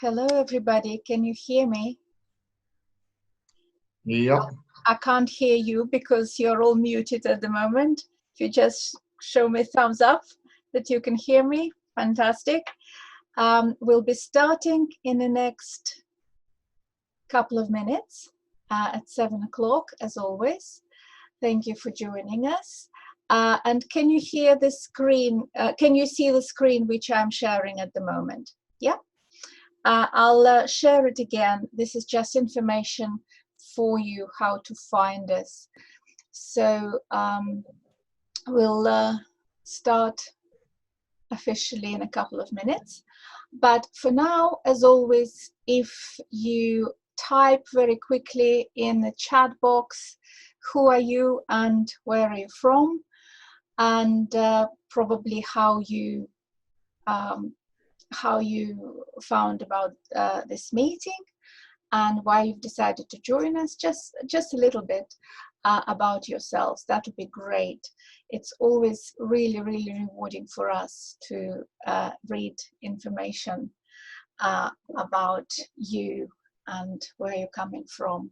Hello, everybody. Can you hear me? Yep. I can't hear you because you're all muted at the moment. If you just show me thumbs up that you can hear me, fantastic. We'll be starting in the next couple of minutes at 7 o'clock, as always. Thank you for joining us. And can you hear the screen? Can you see the screen which I'm sharing at the moment? Yeah. I'll share it again. This is just information for you how to find us. So we'll start officially in a couple of minutes. But for now, as always, if you type very quickly in the chat box, who are you and where are you from, and probably how you found about this meeting and why you've decided to join us, just a little bit about yourselves. That would be great. It's always really, really rewarding for us to read information about you and where you're coming from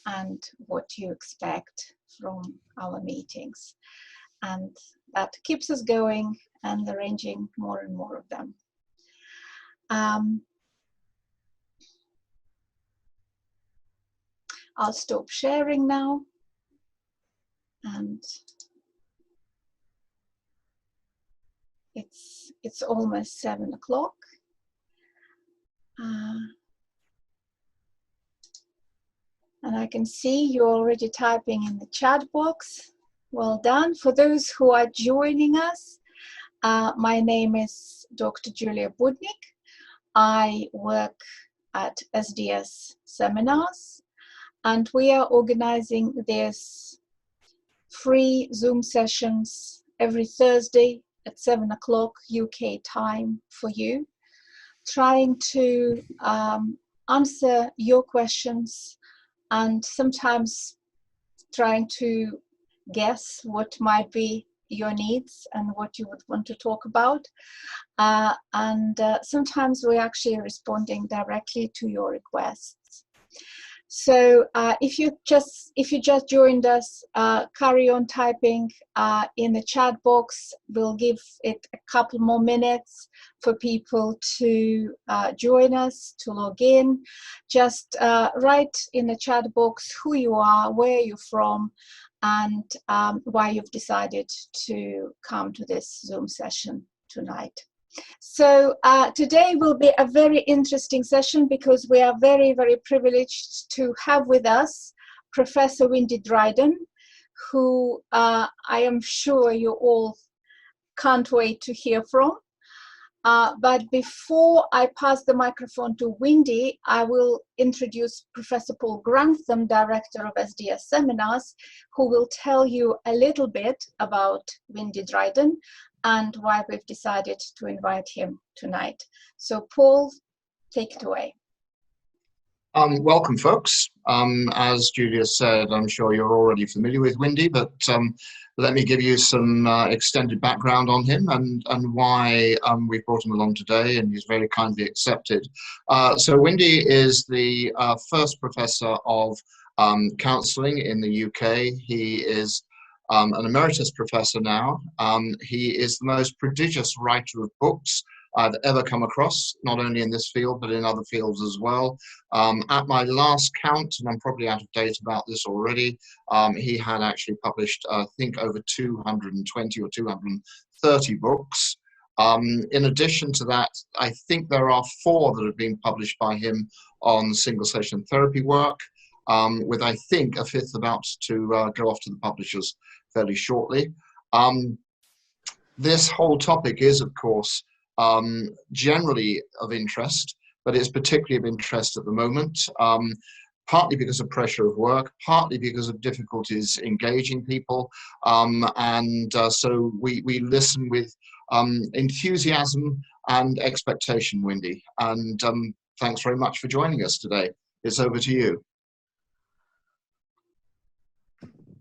and what you expect from our meetings. And that keeps us going and arranging more and more of them. I'll stop sharing now, and it's almost 7 o'clock. And I can see you're already typing in the chat box. Well done. For those who are joining us, my name is Dr. Julia Budnik. I work at SDS Seminars, and we are organizing these free Zoom sessions every Thursday at 7 o'clock UK time for you, trying to answer your questions and sometimes trying to guess what might be your needs and what you would want to talk about. And sometimes we're actually responding directly to your requests. So if you just joined us, carry on typing in the chat box. We'll give it a couple more minutes for people to join us, to log in. Just write in the chat box who you are, where you're from, and why you've decided to come to this Zoom session tonight. So today will be a very interesting session because we are very, very privileged to have with us Professor Wendy Dryden, who I am sure you all can't wait to hear from. But before I pass the microphone to Wendy, I will introduce Professor Paul Grantham, Director of SDS Seminars, who will tell you a little bit about Wendy Dryden and why we've decided to invite him tonight. So Paul, take it away. Welcome, folks. As Julia said, I'm sure you're already familiar with Wendy, but let me give you some extended background on him and why we brought him along today, and he's very kindly accepted. So Wendy is the first professor of counselling in the UK. He is an emeritus professor now. He is the most prodigious writer of books I've ever come across, not only in this field, but in other fields as well. At my last count, and I'm probably out of date about this already, he had actually published, I think, over 220 or 230 books. In addition to that, I think there are 4 that have been published by him on single session therapy work, with, I think, a 5th about to go off to the publishers fairly shortly. This whole topic is, of course, generally of interest, but it's particularly of interest at the moment, partly because of pressure of work, partly because of difficulties engaging people, so we listen with enthusiasm and expectation, Wendy, and thanks very much for joining us today. It's over to you.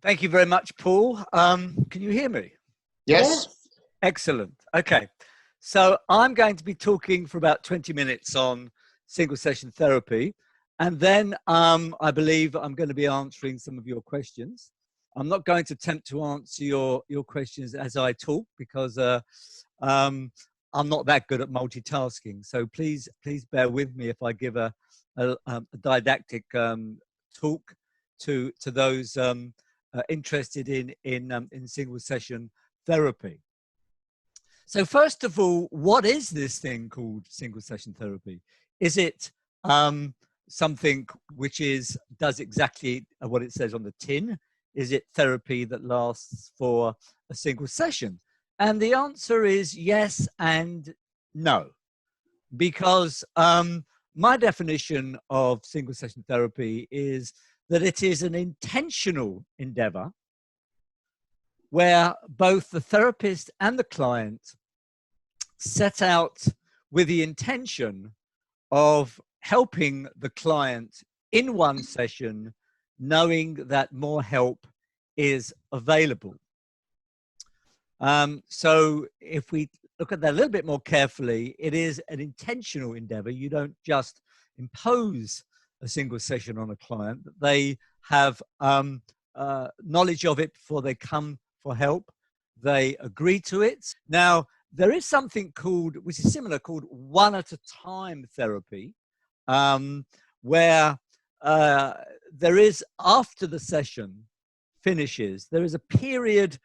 Thank you very much, Paul. Can you hear me? Yes. Excellent. Okay. So I'm going to be talking for about 20 minutes on single session therapy. And then I believe I'm going to be answering some of your questions. I'm not going to attempt to answer your questions as I talk, because I'm not that good at multitasking. So please bear with me if I give a didactic talk to those interested in single session therapy. So first of all, what is this thing called single session therapy? Is it something which does exactly what it says on the tin? Is it therapy that lasts for a single session? And the answer is yes and no, because my definition of single session therapy is that it is an intentional endeavor where both the therapist and the client set out with the intention of helping the client in one session, knowing that more help is available. So if we look at that a little bit more carefully, it is an intentional endeavor. You don't just impose a single session on a client. They have knowledge of it before they come for help. They agree to it. Now, there is something called, which is similar, called one at a time therapy, where there is, after the session finishes, there is a period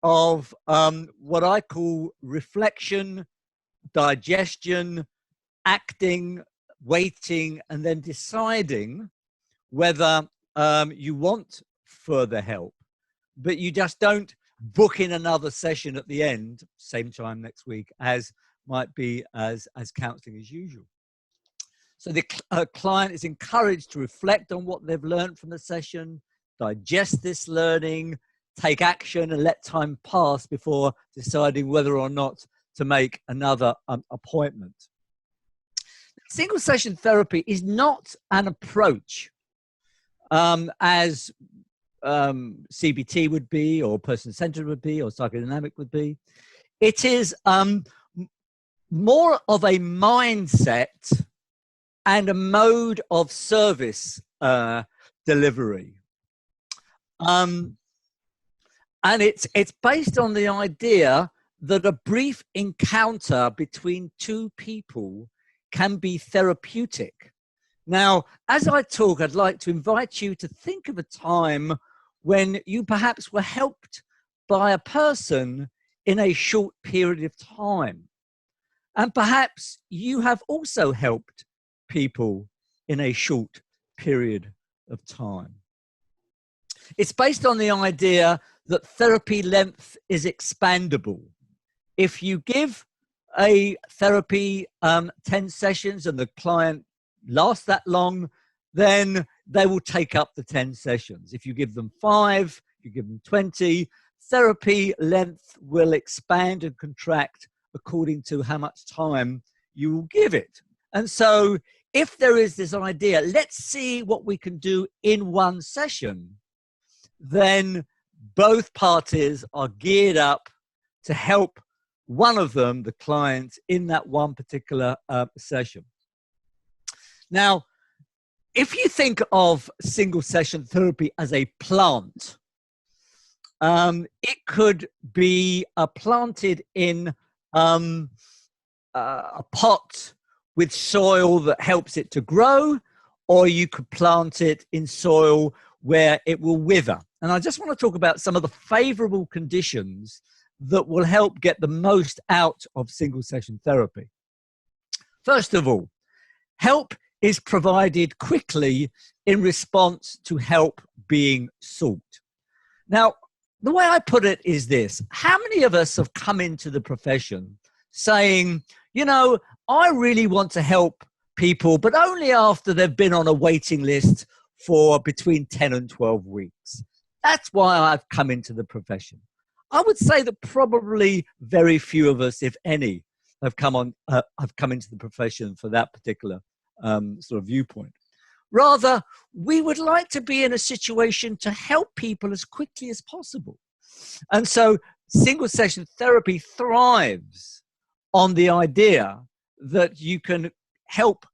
of what I call reflection, digestion, acting, waiting, and then deciding whether you want further help, but you just don't book in another session at the end, same time next week, as might be as counseling as usual. So the client is encouraged to reflect on what they've learned from the session, digest this learning, take action, and let time pass before deciding whether or not to make another appointment. Single session therapy is not an approach as CBT would be, or person-centered would be, or psychodynamic would be. It is more of a mindset and a mode of service delivery. And it's based on the idea that a brief encounter between two people can be therapeutic. Now, as I talk, I'd like to invite you to think of a time when you perhaps were helped by a person in a short period of time. And perhaps you have also helped people in a short period of time. It's based on the idea that therapy length is expandable. If you give a therapy 10 sessions and the client lasts that long, then they will take up the 10 sessions. If you give them 5, you give them 20, therapy length will expand and contract according to how much time you will give it. And so if there is this idea, let's see what we can do in one session, then both parties are geared up to help one of them, the client, in that one particular session. Now, if you think of single session therapy as a plant, it could be planted in a pot with soil that helps it to grow, or you could plant it in soil where it will wither. And I just want to talk about some of the favorable conditions that will help get the most out of single session therapy. First of all, help is provided quickly in response to help being sought. Now, the way I put it is this: how many of us have come into the profession saying, you know, I really want to help people, but only after they've been on a waiting list for between 10 and 12 weeks. That's why I've come into the profession. I would say that probably very few of us, if any, have come into the profession for that particular sort of viewpoint. Rather, we would like to be in a situation to help people as quickly as possible. And so single session therapy thrives on the idea that you can help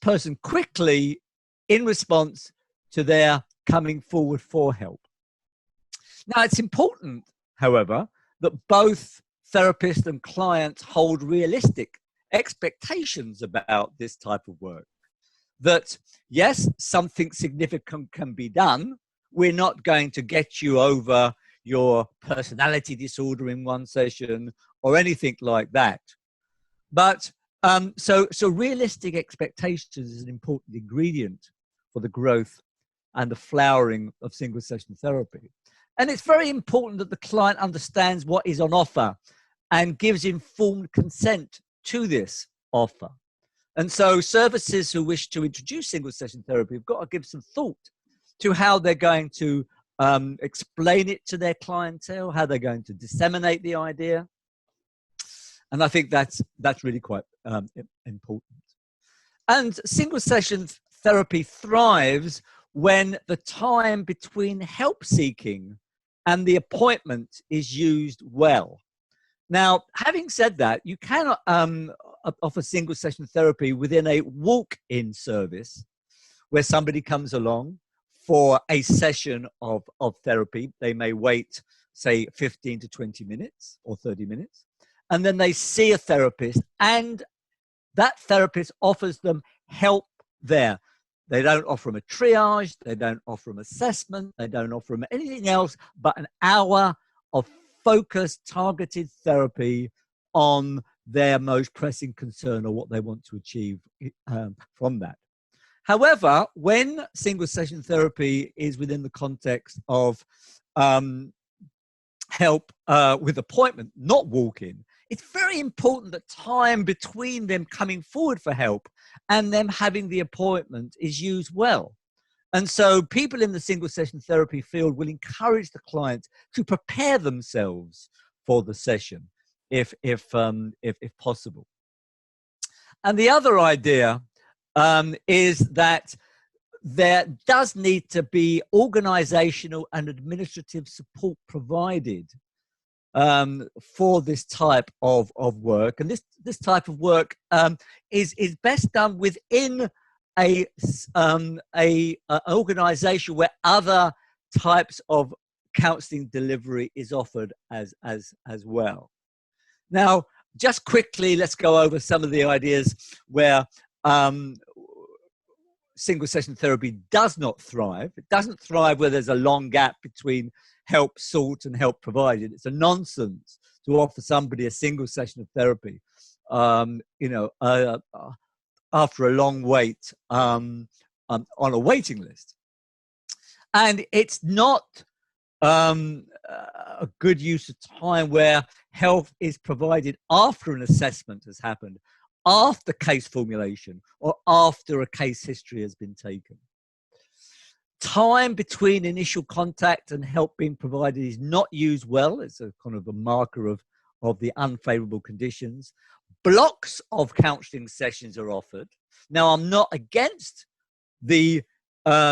person quickly in response to their coming forward for help. Now, it's important, however, that both therapists and clients hold realistic expectations about this type of work. That, yes, something significant can be done. We're not going to get you over your personality disorder in one session or anything like that. But so realistic expectations is an important ingredient for the growth and the flowering of single session therapy. And it's very important that the client understands what is on offer and gives informed consent to this offer. And so services who wish to introduce single session therapy have got to give some thought to how they're going to explain it to their clientele, how they're going to disseminate the idea. And I think that's really quite important. And single session therapy thrives when the time between help seeking and the appointment is used well. Now, having said that, you cannot offer single session therapy within a walk-in service where somebody comes along for a session of therapy. They may wait, say, 15 to 20 minutes or 30 minutes, and then they see a therapist, and that therapist offers them help there. They don't offer them a triage, they don't offer them assessment, they don't offer them anything else but an hour of focused, targeted therapy on their most pressing concern or what they want to achieve from that. However, when single session therapy is within the context of help with appointment, not walk-in, it's very important that time between them coming forward for help and them having the appointment is used well. And so people in the single session therapy field will encourage the client to prepare themselves for the session if possible. And the other idea is that there does need to be organizational and administrative support provided for this type of work. And this type of work is best done within a organization where other types of counseling delivery is offered as well. Now, just quickly, let's go over some of the ideas where single session therapy does not thrive. It doesn't thrive where there's a long gap between help sought and help provided. It's a nonsense to offer somebody a single session of therapy, after a long wait on a waiting list. And it's not a good use of time where help is provided after an assessment has happened, after case formulation, or after a case history has been taken. Time between initial contact and help being provided is not used well. It's a kind of a marker of the unfavorable conditions. Blocks of counseling sessions are offered. Now, I'm not against the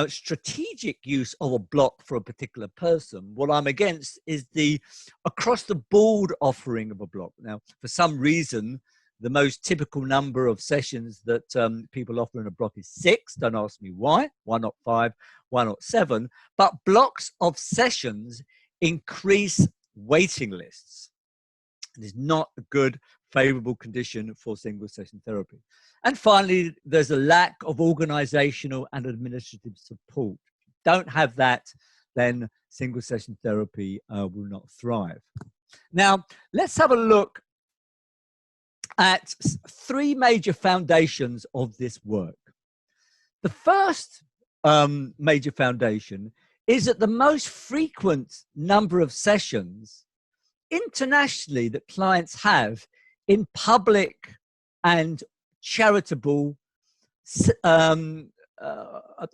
strategic use of a block for a particular person. What I'm against is the across the board offering of a block. Now, for some reason, the most typical number of sessions that people offer in a block is 6. Don't ask me why. Why not 5? Why not 7? But blocks of sessions increase waiting lists. It is not a good, favorable condition for single session therapy. And finally, there's a lack of organizational and administrative support. If you don't have that, then single session therapy will not thrive. Now, let's have a look at 3 major foundations of this work. The first major foundation is that the most frequent number of sessions internationally that clients have in public and charitable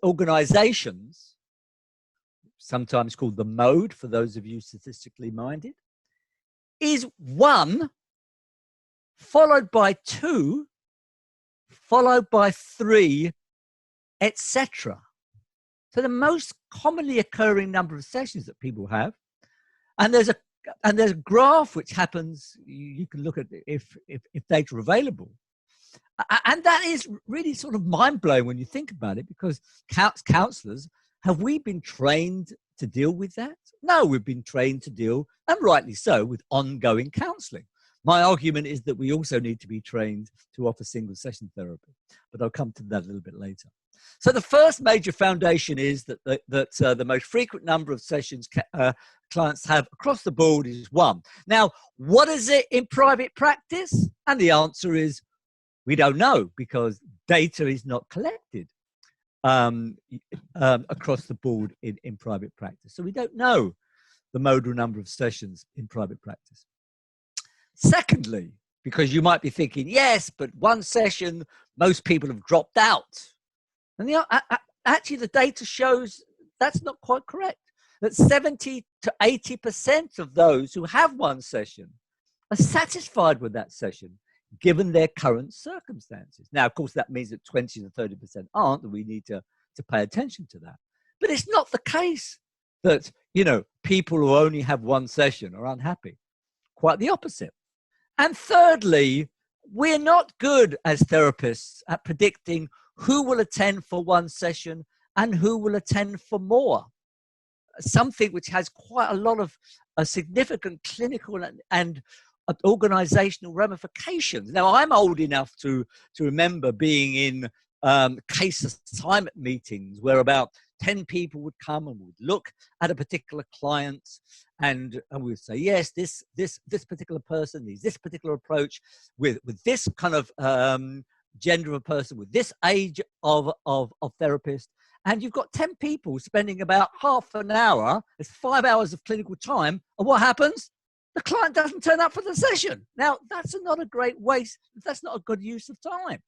organizations, sometimes called the mode for those of you statistically minded, is 1, followed by 2, followed by 3, etc. So the most commonly occurring number of sessions that people have, and there's a graph which happens. You can look at if data are available, And that is really sort of mind-blowing when you think about it, because counselors, have we been trained to deal with that? No, we've been trained to deal, and rightly so, with ongoing counseling. My argument is that we also need to be trained to offer single session therapy, but I'll come to that a little bit later. So the first major foundation is that the most frequent number of sessions clients have across the board is 1. Now, what is it in private practice? And the answer is we don't know, because data is not collected across the board in private practice. So we don't know the modal number of sessions in private practice. Secondly, because you might be thinking, yes, but 1 session, most people have dropped out. And actually the data shows that's not quite correct. That 70 to 80% of those who have 1 session are satisfied with that session, given their current circumstances. Now, of course, that means that 20 to 30% aren't, and we need to pay attention to that. But it's not the case that, you know, people who only have 1 session are unhappy. Quite the opposite. And thirdly, we're not good as therapists at predicting who will attend for 1 session and who will attend for more. Something which has quite a lot of significant clinical and organizational ramifications. Now, I'm old enough to remember being in case assignment meetings where about 10 people would come and would look at a particular client, and we would say, yes, this particular person needs this particular approach with this kind of gender of a person, with this age of therapist. And you've got 10 people spending about half an hour, it's 5 hours of clinical time, and what happens? The client doesn't turn up for the session. Now, that's not a great waste. That's not a good use of time.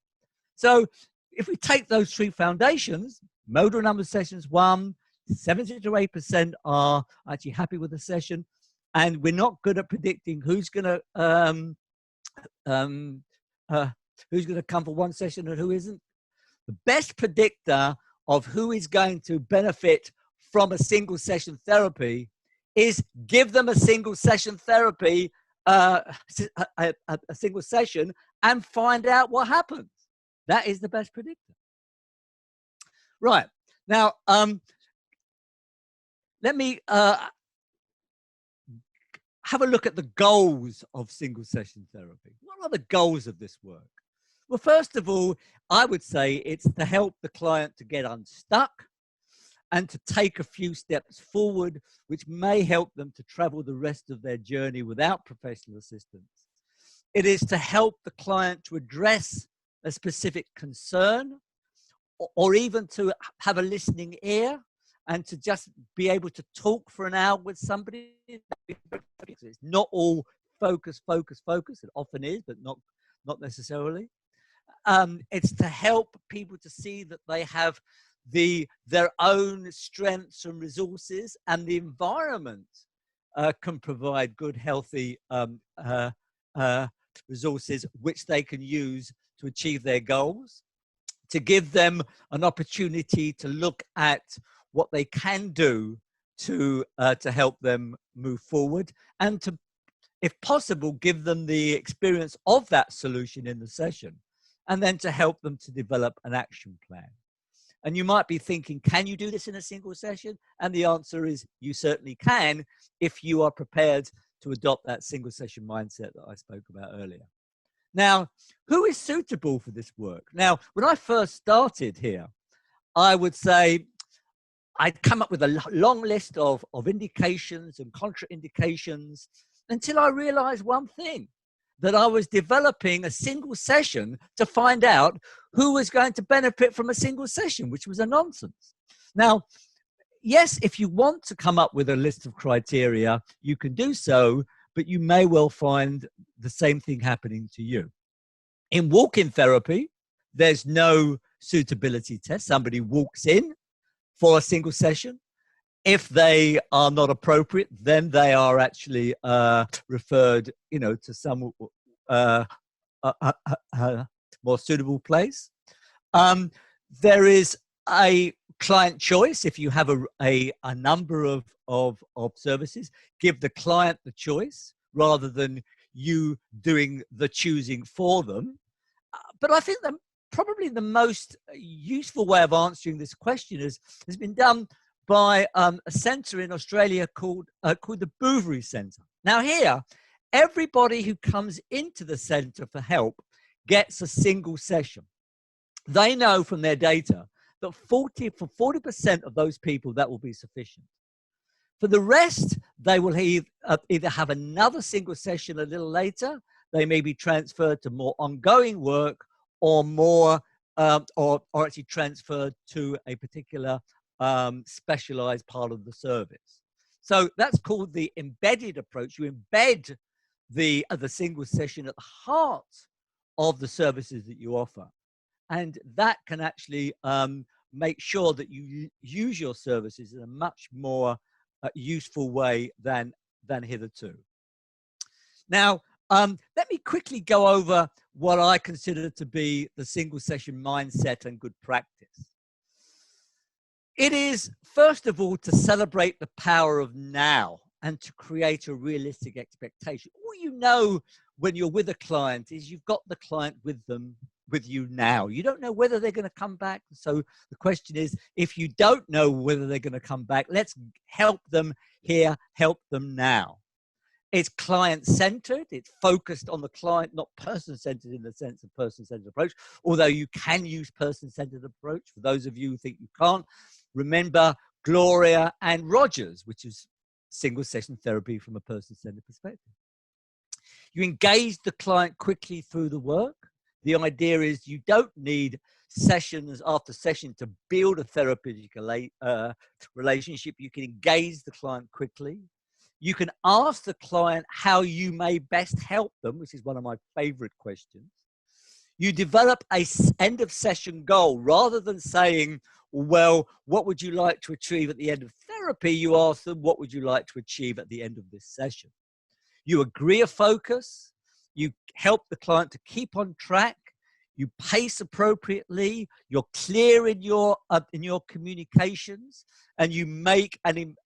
So if we take those 3 foundations, modal number of sessions 1, 70 to 8% are actually happy with the session, and we're not good at predicting who's going to come for 1 session and who isn't. The best predictor of who is going to benefit from a single session therapy is give them a single session therapy, a single session, and find out what happens. That is the best predictor. Right. Now, let me have a look at the goals of single session therapy. What are the goals of this work? Well, first of all, I would say it's to help the client to get unstuck and to take a few steps forward, which may help them to travel the rest of their journey without professional assistance. It is to help the client to address a specific concern, or even to have a listening ear and to just be able to talk for an hour with somebody. It's not all focus. It often is, but not necessarily. It's to help people to see that they have their own strengths and resources, and the environment can provide good, healthy resources which they can use to achieve their goals. To give them an opportunity to look at what they can do to help them move forward, and to, if possible, give them the experience of that solution in the session, and then to help them to develop an action plan. And you might be thinking, can you do this in a single session? And the answer is you certainly can, if you are prepared to adopt that single session mindset that I spoke about earlier. Now, who is suitable for this work? Now, when I first started here, I would say I'd come up with a long list of indications and contraindications until I realized one thing, that I was developing a single session to find out who was going to benefit from a single session, which was a nonsense. Now, yes, if you want to come up with a list of criteria, you can do so, but you may well find the same thing happening to you. In walk-in therapy, there's no suitability test. Somebody walks in for a single session. If they are not appropriate, then they are actually referred, to some more suitable place. There is a client choice. If you have a number of services, give the client the choice rather than you doing the choosing for them. but I think that probably the most useful way of answering this question has been done by a centre in Australia called the Bouverie Centre. Now here, everybody who comes into the centre for help gets a single session. They know from their data that for 40% of those people, that will be sufficient. For the rest, they will either have another single session a little later, they may be transferred to more ongoing work, or more, or actually transferred to a particular specialized part of the service. So that's called the embedded approach. You embed the single session at the heart of the services that you offer. And that can actually make sure that you use your services in a much more useful way than hitherto. Now, let me quickly go over what I consider to be the single session mindset and good practice. It is, first of all, to celebrate the power of now and to create a realistic expectation. All you know when you're with a client is you've got the client with you now. You don't know whether they're going to come back. So the question is, if you don't know whether they're going to come back, let's help them here, help them now. It's client-centered. It's focused on the client, not person-centered in the sense of person-centered approach, although you can use person-centered approach. For those of you who think you can't, remember Gloria and Rogers, which is single session therapy from a person-centered perspective. You engage the client quickly through the work. The idea is you don't need sessions after session to build a therapeutic relationship. You can engage the client quickly. You can ask the client how you may best help them, which is one of my favorite questions. You develop a end of session goal rather than saying, well, what would you like to achieve at the end of therapy? You ask them, what would you like to achieve at the end of this session? You agree a focus. You help the client to keep on track. You pace appropriately. You're clear in your communications, and you make an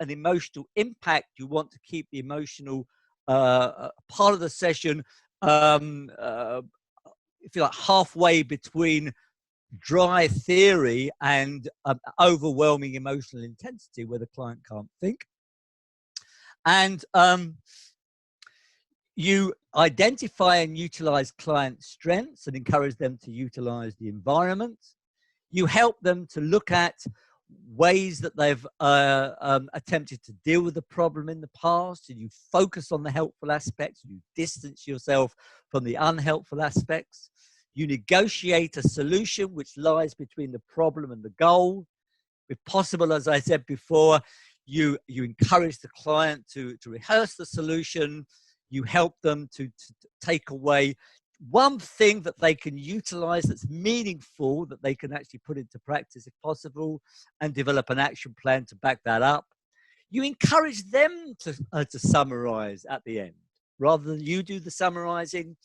emotional impact. You want to keep the emotional part of the session, if you like, halfway between dry theory and overwhelming emotional intensity, where the client can't think. And you identify and utilize client strengths and encourage them to utilize the environment. You help them to look at ways that they've attempted to deal with the problem in the past, and you focus on the helpful aspects. You distance yourself from the unhelpful aspects. You negotiate a solution which lies between the problem and the goal. If possible, as I said before, you encourage the client to rehearse the solution. You help them to take away one thing that they can utilize that's meaningful, that they can actually put into practice if possible, and develop an action plan to back that up. You encourage them to summarize at the end. Rather than you do the summarizing,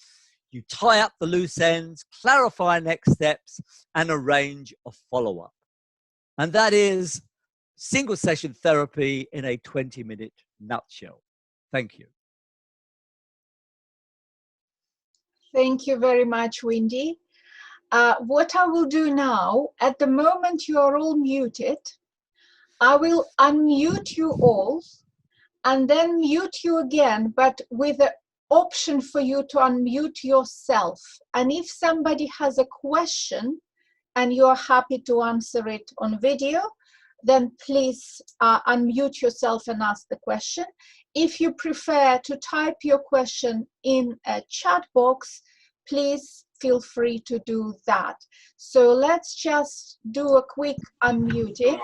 you tie up the loose ends, clarify next steps, and arrange a follow-up. And that is single session therapy in a 20-minute nutshell. Thank you. Thank you very much, Wendy. What I will do now, at the moment you are all muted, I will unmute you all and then mute you again, but with the option for you to unmute yourself. And if somebody has a question and you are happy to answer it on video, then please unmute yourself and ask the question. If you prefer to type your question in a chat box, please feel free to do that. So let's just do a quick unmuted.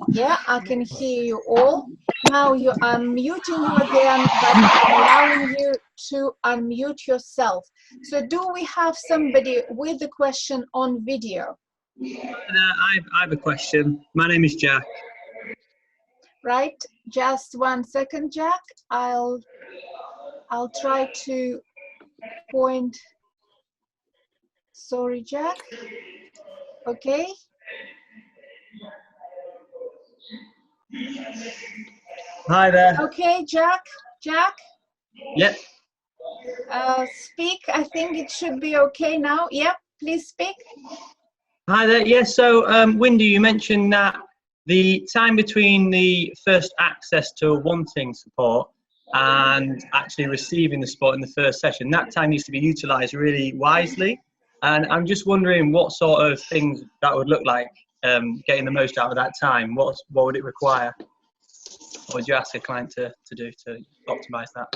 Yeah, I can hear you all. Now I'm muting you again, but allowing you to unmute yourself. So do we have somebody with a question on video? I have a question. My name is Jack. Right, just 1 second, Jack. I'll try to point. Sorry, Jack. Okay. Hi there. Okay, Jack. Jack. Yep. Speak. I think it should be okay now. Yep, please speak. Hi there. Yes, so Wendy, you mentioned that the time between the first access to wanting support and actually receiving the support in the first session, that time needs to be utilised really wisely. And I'm just wondering what sort of things that would look like, getting the most out of that time. What would it require? What would you ask a client to do to optimise that?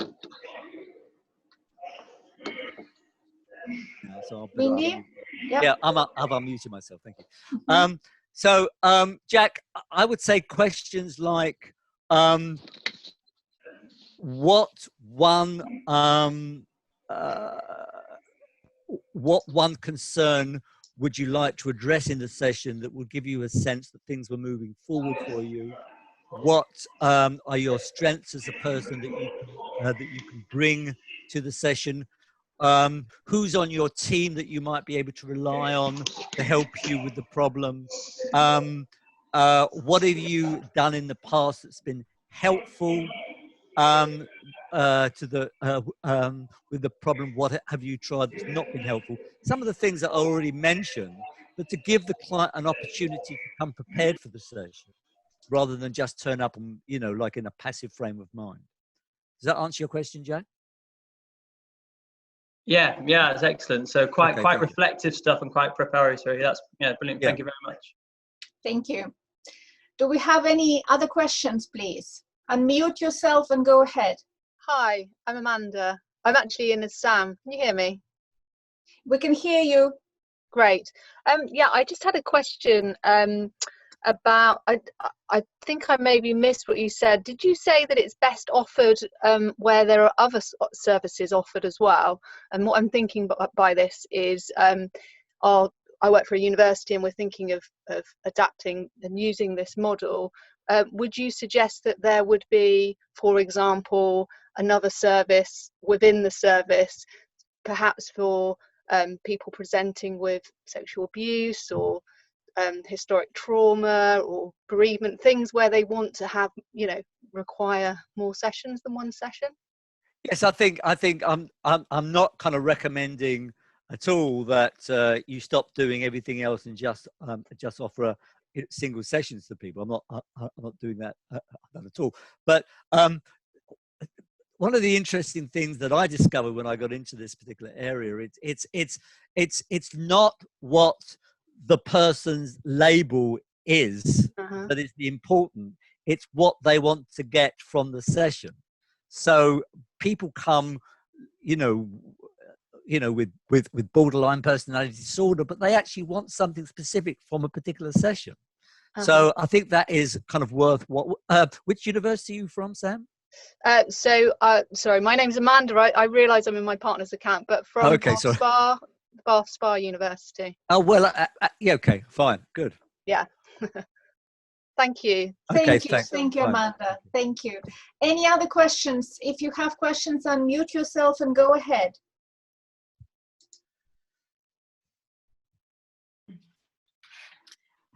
Yeah, so Windy? Yep. yeah, I've unmuted myself. Thank you. So, Jack, I would say questions like, what one concern would you like to address in the session that would give you a sense that things were moving forward for you? What are your strengths as a person that you can bring to the session? Who's on your team that you might be able to rely on to help you with the problem? What have you done in the past that's been helpful with the problem? What have you tried that's not been helpful? Some of the things that I already mentioned, but to give the client an opportunity to come prepared for the session rather than just turn up and, like in a passive frame of mind. Does that answer your question, Jack? Yeah, that's excellent. So quite reflective stuff and quite preparatory. That's brilliant. Yeah. Thank you very much. Thank you. Do we have any other questions, please? Unmute yourself and go ahead. Hi, I'm Amanda. I'm actually in as Sam. Can you hear me? We can hear you. Great. Yeah, I just had a question about, I think I maybe missed what you said. Did you say that it's best offered where there are other services offered as well? And what I'm thinking by this is, I work for a university and we're thinking of adapting and using this model. Would you suggest that there would be, for example, another service within the service, perhaps for people presenting with sexual abuse or historic trauma or bereavement, things where they want to have, require more sessions than one session? Yes, I think I'm not kind of recommending at all that you stop doing everything else and just offer single sessions to people. I'm not doing that at all. But one of the interesting things that I discovered when I got into this particular area, it's not what the person's label is that is the important. It's what they want to get from the session. So people come, with borderline personality disorder, but they actually want something specific from a particular session. So I think that is kind of worth which university are you from, Sam? Sorry, my name's Amanda. I realise I'm in my partner's account, but from Bath Spa University. Oh, well, yeah, okay, fine, good. Yeah. Thank you. Thank you, Amanda. Thank you. Any other questions? If you have questions, unmute yourself and go ahead.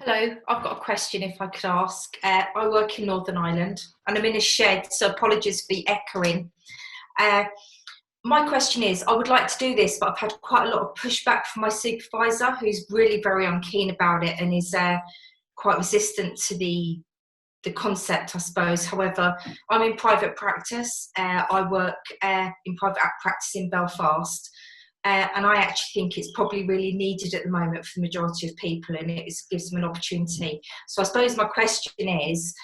Hello, I've got a question if I could ask. I work in Northern Ireland and I'm in a shed, so apologies for the echoing. My question is, I would like to do this, but I've had quite a lot of pushback from my supervisor, who's really very unkeen about it and is quite resistant to the concept, I suppose. However, I'm in private practice. I work in private practice in Belfast. And I actually think it's probably really needed at the moment for the majority of people, and it gives them an opportunity. So I suppose my question is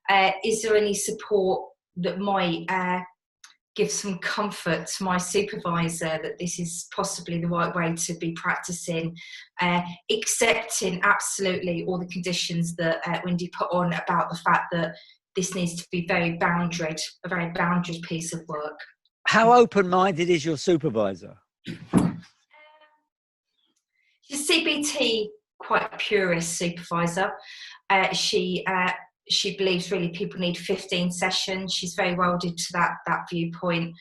there any support that might give some comfort to my supervisor that this is possibly the right way to be practicing, accepting absolutely all the conditions that Wendy put on about the fact that this needs to be very boundaried, a very boundaried piece of work? How open-minded is your supervisor? She's CBT, quite a purist supervisor. She believes really people need 15 sessions. She's very welded to that viewpoint.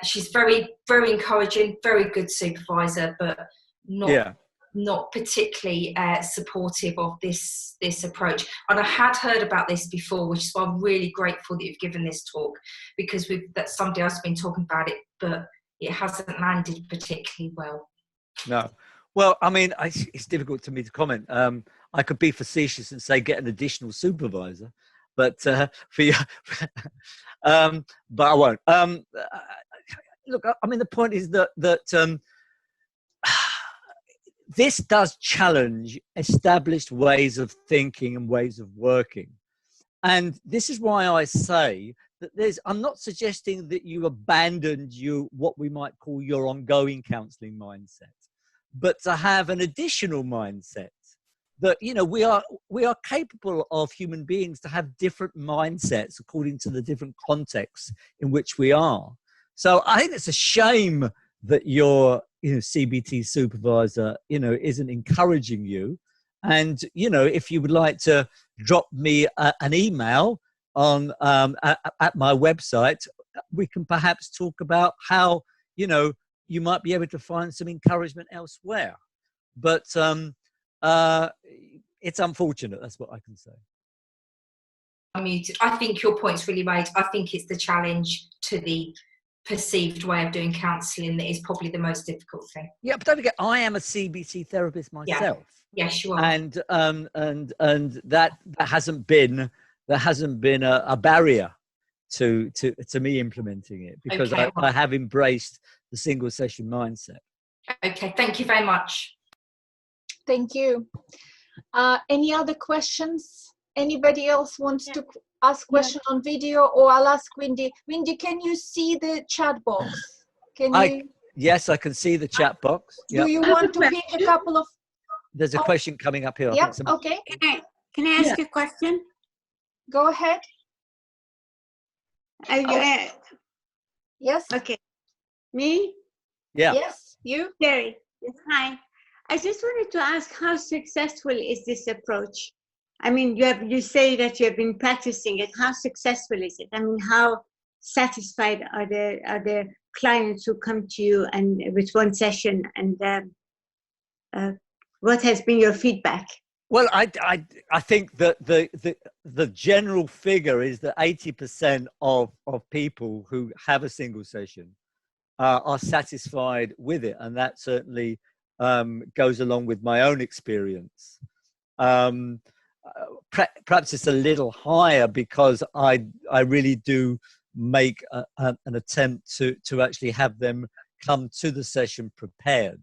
She's very, very encouraging, very good supervisor, but not particularly supportive of this approach. And I had heard about this before, which is why I'm really grateful that you've given this talk, because that somebody else has been talking about it, but it hasn't landed particularly well. No. Well, I mean, it's difficult to me to comment. I could be facetious and say get an additional supervisor, but for you, but I won't. Look, I mean, the point is that this does challenge established ways of thinking and ways of working, and this is why I say that I'm not suggesting that you abandoned what we might call your ongoing counselling mindset, but to have an additional mindset that, you know, we are capable of human beings to have different mindsets according to the different contexts in which we are. So I think it's a shame that your, you know, CBT supervisor, you know, isn't encouraging you. And, you know, if you would like to drop me an email on at my website, we can perhaps talk about how, you know, you might be able to find some encouragement elsewhere. But it's unfortunate. That's what I can say. I think your point's really made. I think it's the challenge to the perceived way of doing counselling that is probably the most difficult thing. Yeah, but don't forget, I am a CBT therapist myself. Yeah. Yes, you are. And that hasn't been a barrier to me implementing it, because Okay. I have embraced the single session mindset. Okay, thank you very much. Thank you. Any other questions? Anybody else wants to ask question on video, or I'll ask Wendy. Wendy, can you see the chat box? Yes, I can see the chat box. Do you want to pick a couple of? There's a question coming up here. Yep. Okay. Can I ask a question? Go ahead. Yes. Okay. Me? Yeah. Yes. You. Terry. Yes, hi. I just wanted to ask, how successful is this approach? I mean, you say that you have been practicing it. How successful is it? I mean, how satisfied are the clients who come to you and with one session, and what has been your feedback? Well, I think that the general figure is that 80% of people who have a single session are satisfied with it, and that certainly goes along with my own experience. Perhaps it's a little higher because I really do make an attempt to actually have them come to the session prepared.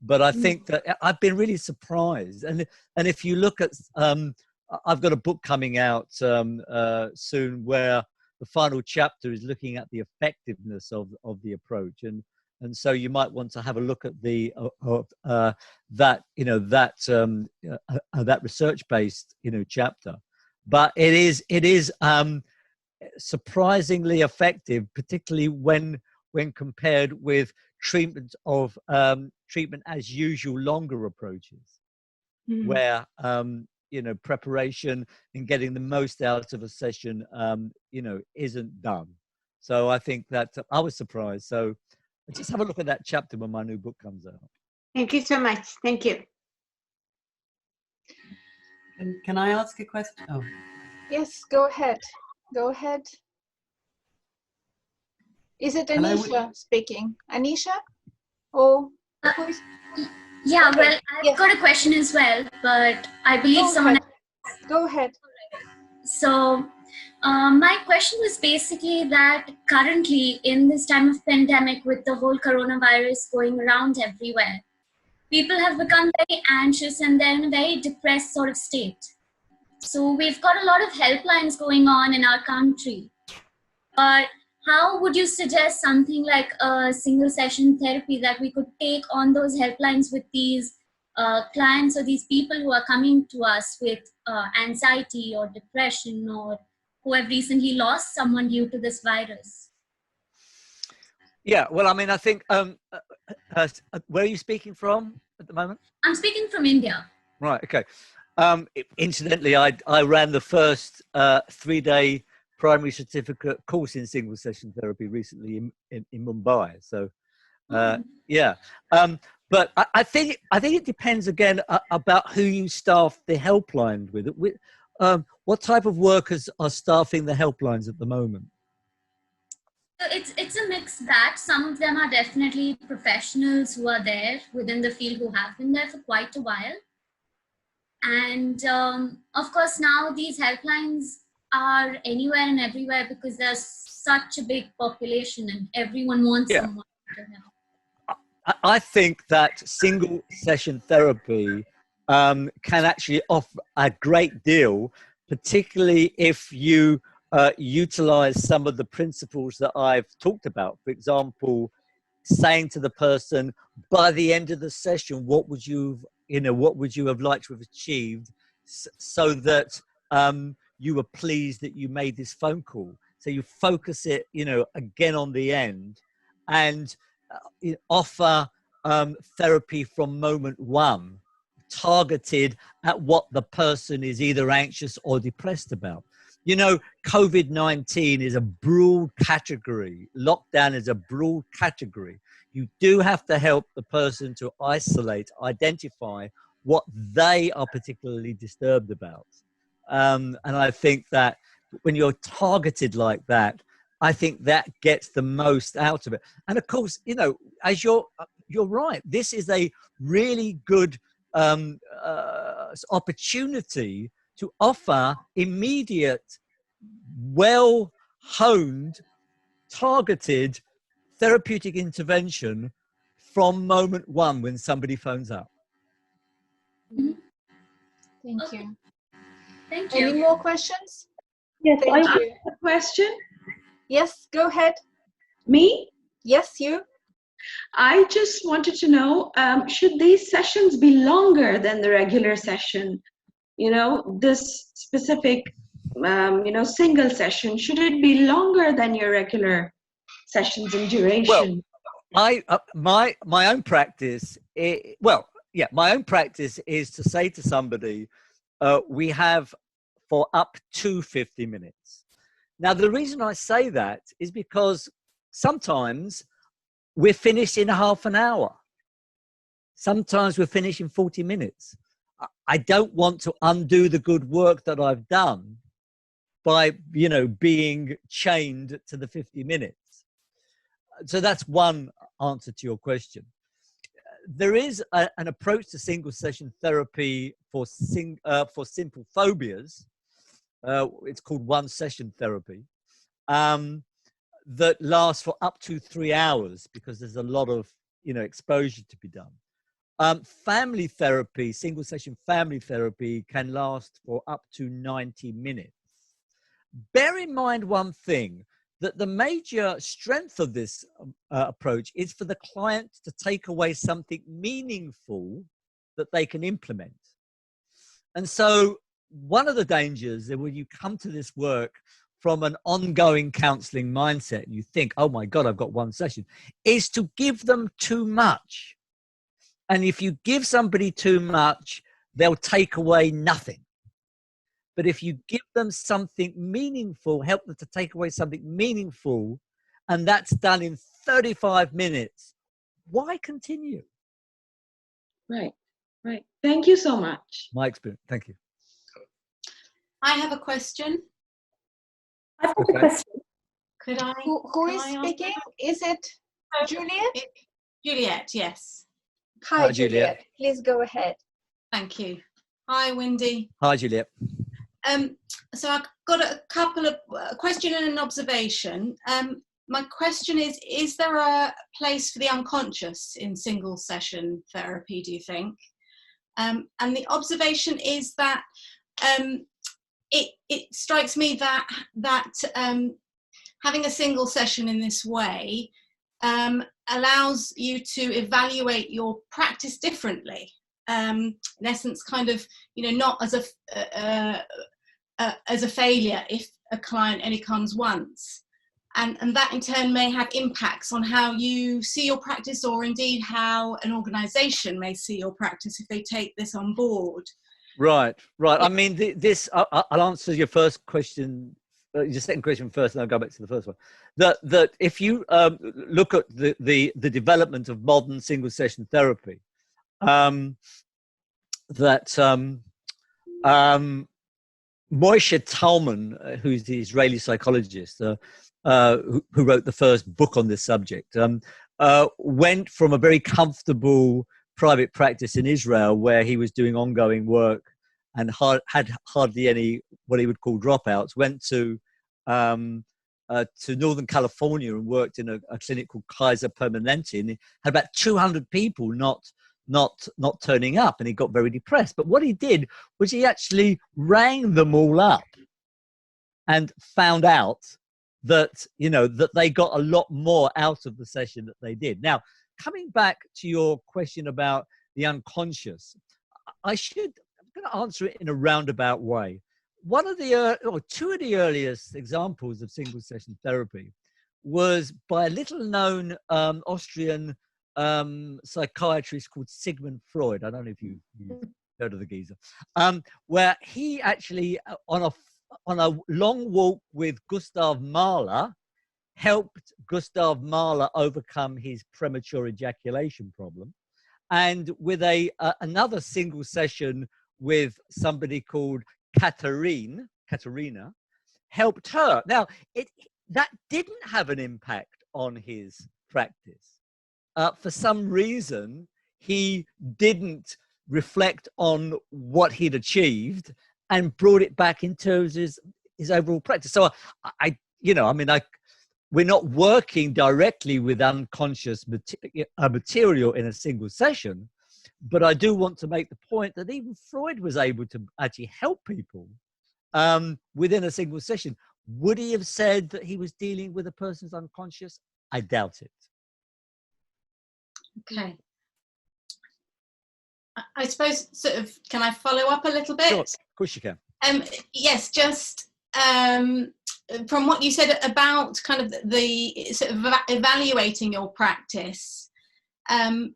But I think that I've been really surprised. And if you look at, I've got a book coming out soon where the final chapter is looking at the effectiveness of the approach. And so you might want to have a look at that research-based, you know, chapter. But it is surprisingly effective, particularly when compared with treatment as usual longer approaches, where you know, preparation and getting the most out of a session you know, isn't done. So I think that I was surprised. So just have a look at that chapter when my new book comes out. Thank you so much. Thank you. Can I ask a question? Oh. Yes, go ahead. Go ahead. Is it Anisha speaking? Anisha? Or who is? Yeah, Okay. well, I've got a question as well, but I believe Go ahead. So my question was basically that currently in this time of pandemic, with the whole coronavirus going around everywhere, people have become very anxious and they're in a very depressed sort of state. So we've got a lot of helplines going on in our country, but how would you suggest something like a single session therapy that we could take on those helplines with these clients or these people who are coming to us with anxiety or depression, or who have recently lost someone due to this virus? Yeah, well, I mean, I think, where are you speaking from at the moment? I'm speaking from India. Right, okay. Incidentally, I ran the first 3-day primary certificate course in single session therapy recently in Mumbai. So, yeah. But I think it depends again about who you staff the helpline with. What type of workers are staffing the helplines at the moment? It's a mixed bag. Some of them are definitely professionals who are there within the field who have been there for quite a while. And of course, now these helplines are anywhere and everywhere because there's such a big population and everyone wants someone to help. I think that single session therapy can actually offer a great deal, particularly if you utilize some of the principles that I've talked about. For example, saying to the person, by the end of the session, what would you have liked to have achieved, so that you were pleased that you made this phone call. So you focus it, again on the end, and offer therapy from moment one, targeted at what the person is either anxious or depressed about. COVID-19 is a broad category. Lockdown is a broad category. You do have to help the person to isolate, identify what they are particularly disturbed about. And I think that when you're targeted like that, I think that gets the most out of it. And of course, as you're right, this is a really good opportunity to offer immediate, well-honed, targeted therapeutic intervention from moment one when somebody phones up. Thank you. Thank you. Any more questions? Yes, Thank I you. have a question. Yes, go ahead. Me? Yes, you. I just wanted to know, should these sessions be longer than the regular session? This specific, single session, should it be longer than your regular sessions in duration? Well, my own practice, my own practice is to say to somebody, we have for up to 50 minutes. Now, the reason I say that is because sometimes we're finished in half an hour. Sometimes we're finished in 40 minutes. I don't want to undo the good work that I've done by, being chained to the 50 minutes. So that's one answer to your question. There is an approach to single session therapy for simple phobias. It's called one session therapy, that lasts for up to 3 hours because there's a lot of, exposure to be done. Family therapy, single session family therapy can last for up to 90 minutes. Bear in mind one thing, that the major strength of this approach is for the client to take away something meaningful that they can implement. And so one of the dangers that when you come to this work from an ongoing counseling mindset, and you think, oh my God, I've got one session, is to give them too much. And if you give somebody too much, they'll take away nothing. But if you give them something meaningful, help them to take away something meaningful, and that's done in 35 minutes, why continue? Right. Thank you so much. My experience. Thank you. I have a question. I've got a question. Could I? Who is speaking? Is it Juliet? Juliet, yes. Hi, Juliet. Please go ahead. Thank you. Hi, Wendy. Hi, Juliet. So I've got a couple of question and an observation. My question is there a place for the unconscious in single session therapy, do you think? And the observation is that it strikes me that having a single session in this way allows you to evaluate your practice differently. In essence, kind of, not as a failure if a client only comes once. And that in turn may have impacts on how you see your practice, or indeed how an organisation may see your practice if they take this on board. Right. I mean, I'll answer your first question, your second question first, and I'll go back to the first one. That if you look at the development of modern single session therapy, Moshe Talman, who's the Israeli psychologist who wrote the first book on this subject, went from a very comfortable private practice in Israel where he was doing ongoing work and had hardly any what he would call dropouts, went to Northern California and worked in a clinic called Kaiser Permanente, and he had about 200 people not turning up, and he got very depressed. But what he did was he actually rang them all up and found out that, you know, that they got a lot more out of the session that they did. Now, coming back to your question about the unconscious, I'm going to answer it in a roundabout way. One of the, or two of the earliest examples of single session therapy was by a little known Austrian psychiatrist called Sigmund Freud. I don't know if you've heard of the geezer, where he actually, on a long walk with Gustav Mahler, helped Gustav Mahler overcome his premature ejaculation problem. And with another single session with somebody called Katerina, helped her. Now, that didn't have an impact on his practice. For some reason, he didn't reflect on what he'd achieved and brought it back in terms of his overall practice. So we're not working directly with unconscious material in a single session, but I do want to make the point that even Freud was able to actually help people within a single session. Would he have said that he was dealing with a person's unconscious? I doubt it. Okay. I suppose, sort of, can I follow up a little bit? Sure, of course you can. Yes, just from what you said about kind of the sort of evaluating your practice, the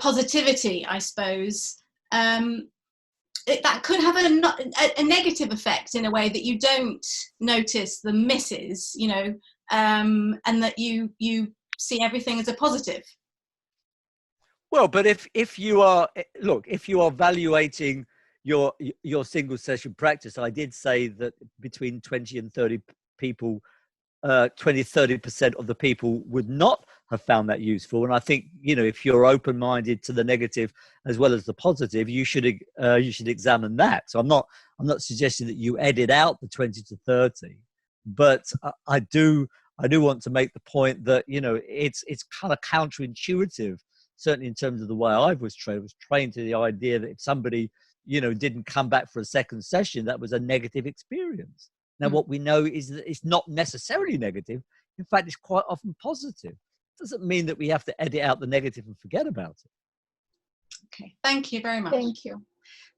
positivity, I suppose, that could have a negative effect in a way that you don't notice the misses, you know, and that you see everything as a positive. Well, but if you are evaluating your single session practice, I did say that between 20 and 30 people, 30% of the people would not have found that useful. And I think, you know, if you're open-minded to the negative as well as the positive, you should examine that. So I'm not suggesting that you edit out the 20 to 30, but I do want to make the point that, you know, it's kind of counterintuitive, certainly in terms of the way I was trained. I was trained to the idea that if somebody, you know, didn't come back for a second session, that was a negative experience. Now, what we know is that it's not necessarily negative. In fact, it's quite often positive. It doesn't mean that we have to edit out the negative and forget about it. Okay, thank you very much. Thank you.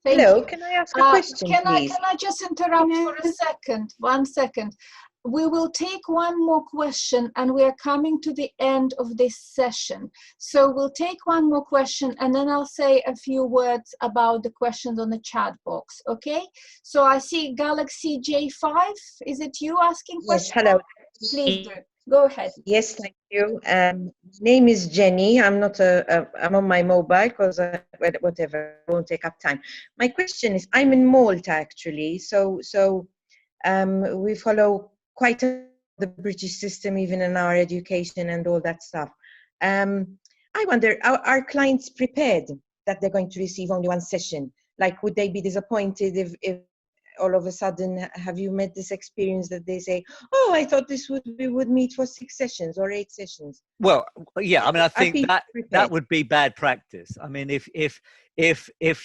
Hello, can I ask a question, please? Can I just interrupt for a second? 1 second. We will take one more question, and we are coming to the end of this session. So we'll take one more question, and then I'll say a few words about the questions on the chat box, okay? So I see Galaxy J5. Is it you asking questions? Yes, hello. Please do. Go ahead. Yes, thank you. Name is Jenny. I'm not I'm on my mobile because whatever, I won't take up time. My question is, I'm in Malta actually, so we follow quite the British system, even in our education and all that stuff. I wonder, are clients prepared that they're going to receive only one session? Like, would they be disappointed if all of a sudden, have you met this experience that they say, oh, I thought we would meet for 6 sessions or 8 sessions? Well, yeah, I mean, I think that would be bad practice. I mean, if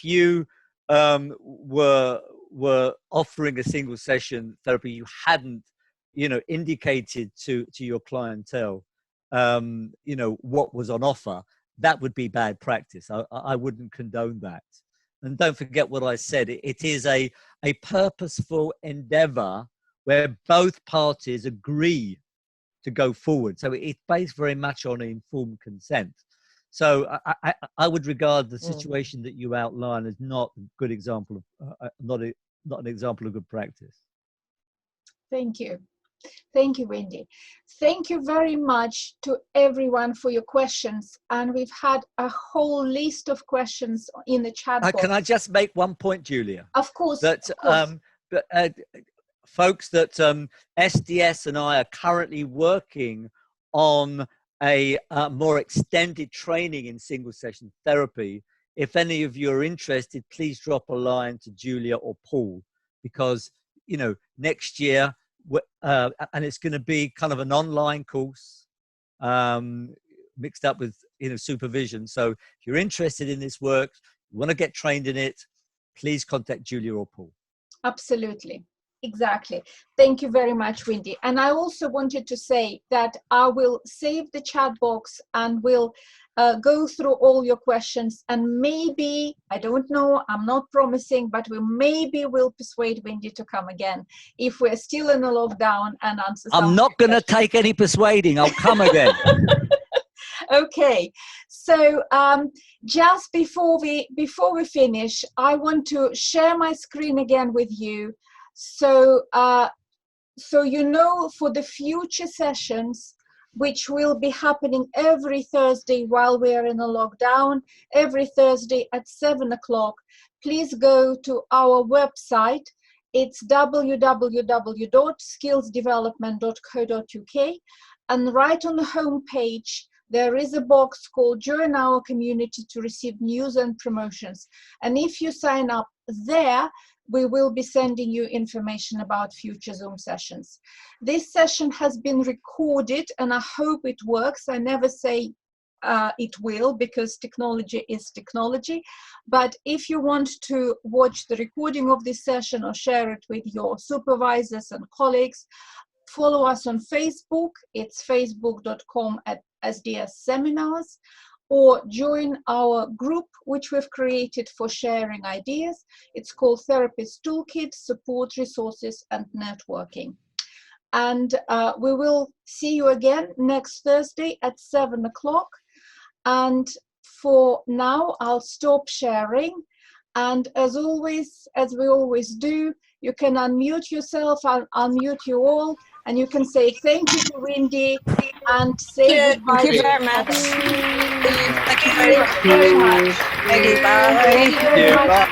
you were offering a single session therapy, you hadn't, you know, indicated to your clientele, you know, what was on offer, that would be bad practice. I wouldn't condone that. And don't forget what I said. It is a purposeful endeavor where both parties agree to go forward. So it's based very much on informed consent. So I would regard the situation that you outline as not a good example of, not an example of good practice. Thank you. Thank you, Wendy. Thank you very much to everyone for your questions. And we've had a whole list of questions in the chat box. Can I just make one point, Julia? Of course. That of course. folks, that SDS and I are currently working on a more extended training in single session therapy. If any of you are interested, please drop a line to Julia or Paul, because, you know, next year, and it's going to be kind of an online course mixed up with, you know, supervision. So if you're interested in this work, you want to get trained in it, please contact Julia or Paul. Absolutely. Exactly. Thank you very much, Wendy. And I also wanted to say that I will save the chat box and will go through all your questions, and maybe, I don't know, I'm not promising, but we will persuade Wendy to come again if we're still in a lockdown and answer some. I'm not going to take any persuading. I'll come again. Okay, so just before we finish, I want to share my screen again with you, so you know, for the future sessions, which will be happening every Thursday while we are in a lockdown, every Thursday at 7 o'clock, please go to our website. It's www.skillsdevelopment.co.uk, and right on the home page there is a box called Join Our Community to receive news and promotions. And if you sign up there, we will be sending you information about future Zoom sessions. This session has been recorded, and I hope it works. I never say it will, because technology is technology. But if you want to watch the recording of this session or share it with your supervisors and colleagues, follow us on Facebook. It's facebook.com/SDS Seminars, or join our group, which we've created for sharing ideas. It's called Therapist Toolkit, Support Resources and Networking. And we will see you again next Thursday at 7 o'clock. And for now, I'll stop sharing. And as always, as we always do, you can unmute yourself, I'll unmute you all, and you can say thank you to Wendy and say goodbye. Thank you very much. Thank you very much. Thank you very much. Thank you. Bye. Thank you very much.